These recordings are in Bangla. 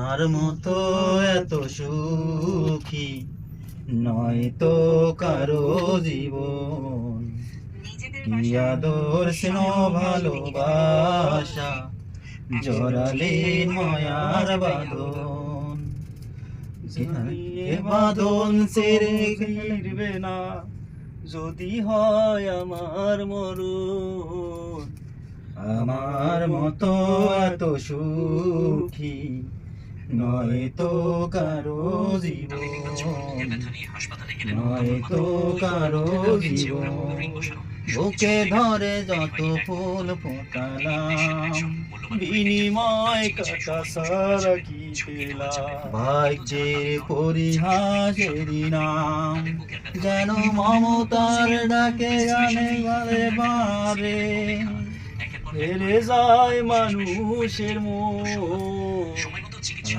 আর মতো এত সুখী নয় তো কারো জীবন। কি আদর স্নেহ ভালোবাসা জড়ালে মায়ার বাঁধন। বাঁধন ছেড়ে ফিরবে না যদি হয় আমার মরণ। আমার মতো এত সুখী নয় তো কারো জীবন, নয় তো কারো জীবন। বুকে ধরে যত ফুল ফোটালাম বিনিময় কাটা সারা কি পেলাম। ভাগ্যে পরিহাসেরই নাম যেন মমতার ডাকে গানে গালে বারে হেরে যায় মানুষের মন।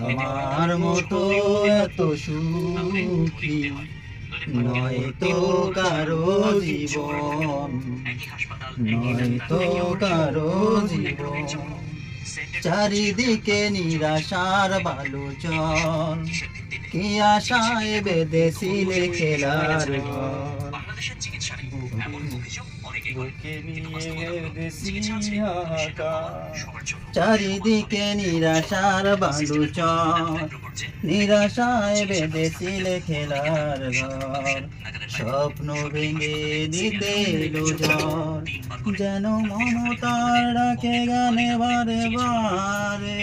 আমার মতো এত সুখী নয় তো কারো জীবন, নয় তো কারো জীবন। চারিদিকে নিরাশার বালুচর, কি আশায় বেঁধেছিলে খেলার ঘর। বুকে নিয়ে বেঁধেছি হাহাকার, চারিদিকে নিরাশার বালুচর, নিরাশায় বেঁধেছিলে খেলার ঘর। স্বপ্ন ভেঙে দিতে এলো ঝড় যেন মমতার ডাকে গানে বারে বারে।